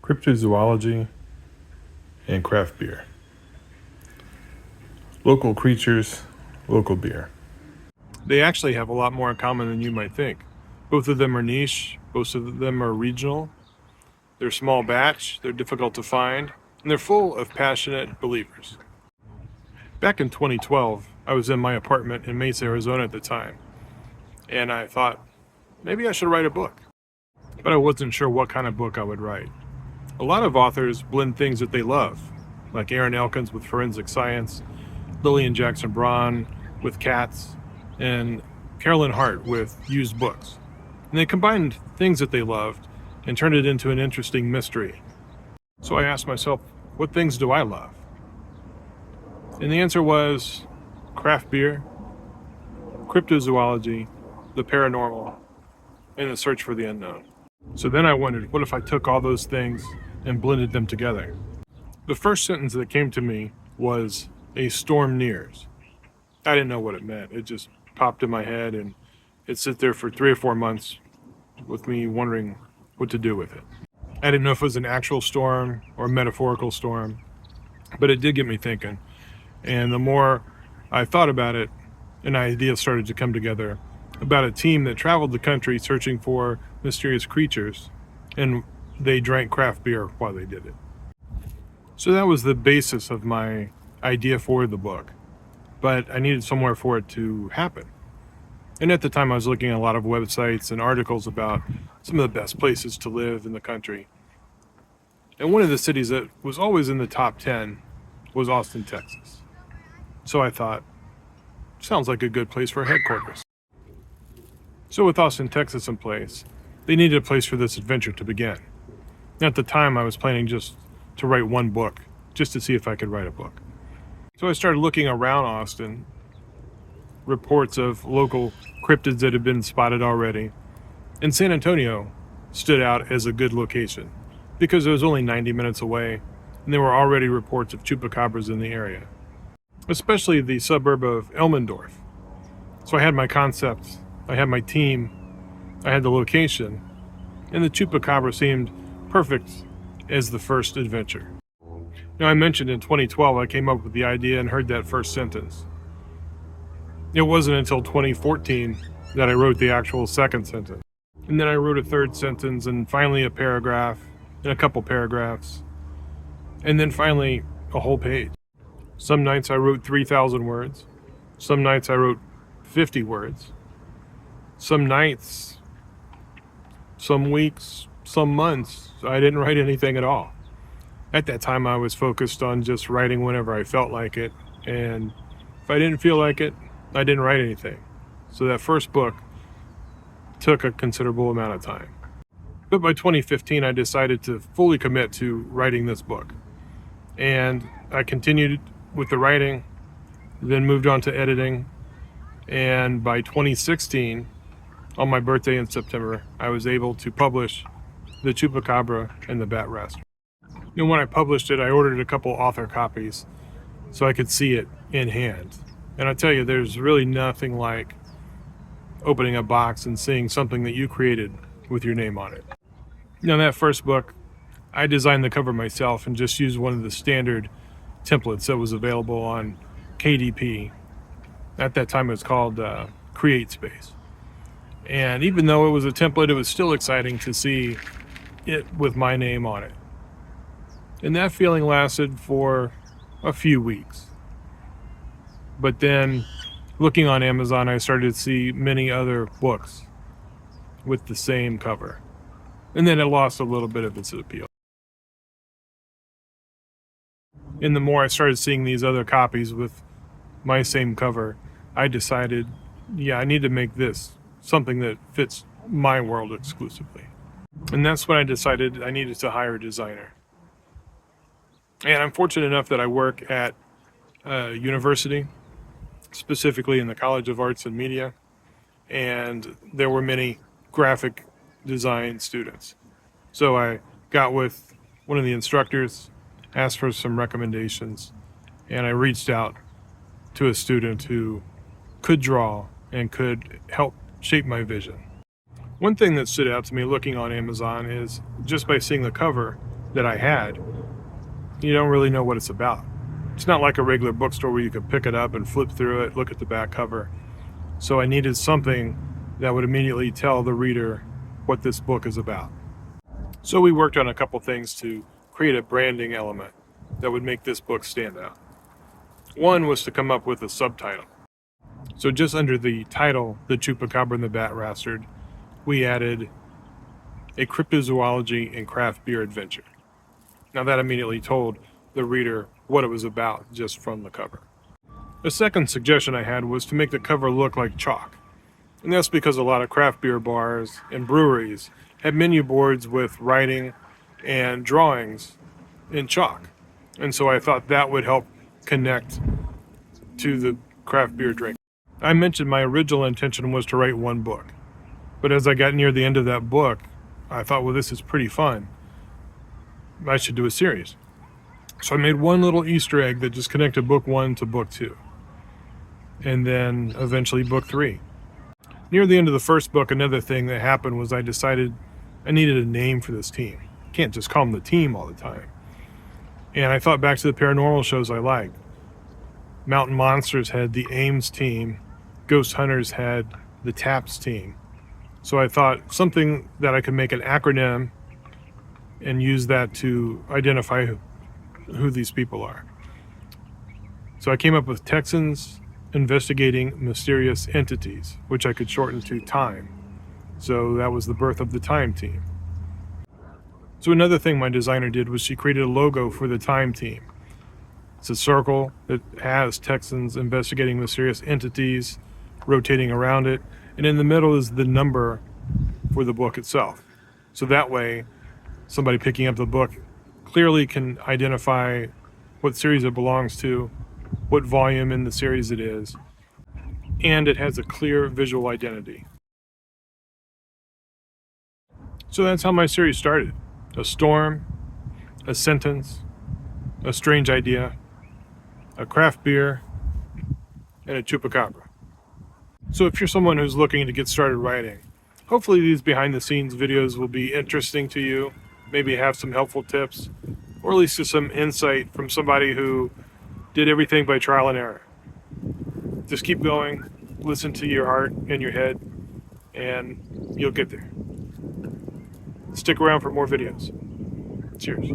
cryptozoology, and craft beer. Local creatures, local beer. They actually have a lot more in common than you might think. Both of them are niche, both of them are regional, they're small batch, they're difficult to find, and they're full of passionate believers. Back in 2012, I was in my apartment in Mesa, Arizona at the time, and I thought, maybe I should write a book. But I wasn't sure what kind of book I would write. A lot of authors blend things that they love, like Aaron Elkins with forensic science, Lillian Jackson Braun with cats, and Carolyn Hart with used books. And they combined things that they loved and turned it into an interesting mystery. So I asked myself, what things do I love? And the answer was craft beer, cryptozoology, the paranormal, and the search for the unknown. So then I wondered, what if I took all those things and blended them together? The first sentence that came to me was, "A storm nears." I didn't know what it meant. It just popped in my head, and it sat there for 3 or 4 months with me wondering what to do with it. I didn't know if it was an actual storm or a metaphorical storm, but it did get me thinking. And the more I thought about it, an idea started to come together about a team that traveled the country searching for mysterious creatures, and they drank craft beer while they did it. So that was the basis of my idea for the book, but I needed somewhere for it to happen. And at the time I was looking at a lot of websites and articles about some of the best places to live in the country. And one of the cities that was always in the top 10 was Austin, Texas. So I thought, sounds like a good place for headquarters. So with Austin, Texas in place, they needed a place for this adventure to begin. At the time, I was planning just to write one book, just to see if I could write a book. So I started looking around Austin, reports of local cryptids that had been spotted already, and San Antonio stood out as a good location because it was only 90 minutes away, and there were already reports of chupacabras in the area, especially the suburb of Elmendorf. So I had my concept, I had my team, I had the location, and the chupacabra seemed perfect as the first adventure. Now, I mentioned in 2012 I came up with the idea and heard that first sentence. It wasn't until 2014 that I wrote the actual second sentence. And then I wrote a third sentence, and finally a paragraph, and a couple paragraphs, and then finally a whole page. Some nights I wrote 3,000 words. Some nights I wrote 50 words. Some nights, some weeks, some months, I didn't write anything at all. At that time, I was focused on just writing whenever I felt like it, and if I didn't feel like it, I didn't write anything. So that first book took a considerable amount of time. But by 2015, I decided to fully commit to writing this book. And I continued with the writing, then moved on to editing, and by 2016, on my birthday in September, I was able to publish The Chupacabra and the Bat Rest. And when I published it, I ordered a couple author copies so I could see it in hand. And I tell you, there's really nothing like opening a box and seeing something that you created with your name on it. Now, that first book, I designed the cover myself and just used one of the standard templates that was available on KDP. At that time, it was called CreateSpace. And even though it was a template, it was still exciting to see it with my name on it. And that feeling lasted for a few weeks. But then, looking on Amazon, I started to see many other books with the same cover. And then it lost a little bit of its appeal. And the more I started seeing these other copies with my same cover, I decided, yeah, I need to make this something that fits my world exclusively. And that's when I decided I needed to hire a designer. And I'm fortunate enough that I work at a university, specifically in the College of Arts and Media, and there were many graphic design students. So I got with one of the instructors, asked for some recommendations, and I reached out to a student who could draw and could help shape my vision. One thing that stood out to me looking on Amazon is just by seeing the cover, that I had, you don't really know what it's about. It's not like a regular bookstore where you could pick it up and flip through it, look at the back cover. So I needed something that would immediately tell the reader what this book is about. So we worked on a couple things to create a branding element that would make this book stand out. One was to come up with a subtitle. So just under the title, The Chupacabra and the Bat Bastard, we added a cryptozoology and craft beer adventure. Now that immediately told the reader what it was about just from the cover. The second suggestion I had was to make the cover look like chalk. And that's because a lot of craft beer bars and breweries have menu boards with writing and drawings in chalk. And so I thought that would help connect to the craft beer drink. I mentioned my original intention was to write one book. But as I got near the end of that book, I thought, well, this is pretty fun. I should do a series. So I made one little Easter egg that just connected book 1 to book 2. And then eventually book 3. Near the end of the first book, another thing that happened was I decided I needed a name for this team. Can't just call them the team all the time. And I thought back to the paranormal shows I liked. Mountain Monsters had the Ames team. Ghost Hunters had the TAPS team. So I thought something that I could make an acronym and use that to identify who these people are. So I came up with Texans Investigating Mysterious Entities, which I could shorten to TIME. So that was the birth of the TIME team. So another thing my designer did was she created a logo for the TIME team. It's a circle that has Texans Investigating Mysterious Entities rotating around it, and in the middle is the number for the book itself. So that way, somebody picking up the book clearly can identify what series it belongs to, what volume in the series it is, and it has a clear visual identity. So that's how my series started. A storm, a sentence, a strange idea, a craft beer, and a chupacabra. So if you're someone who's looking to get started writing, hopefully these behind the scenes videos will be interesting to you, maybe have some helpful tips, or at least just some insight from somebody who did everything by trial and error. Just keep going, listen to your heart and your head, and you'll get there. Stick around for more videos. Cheers.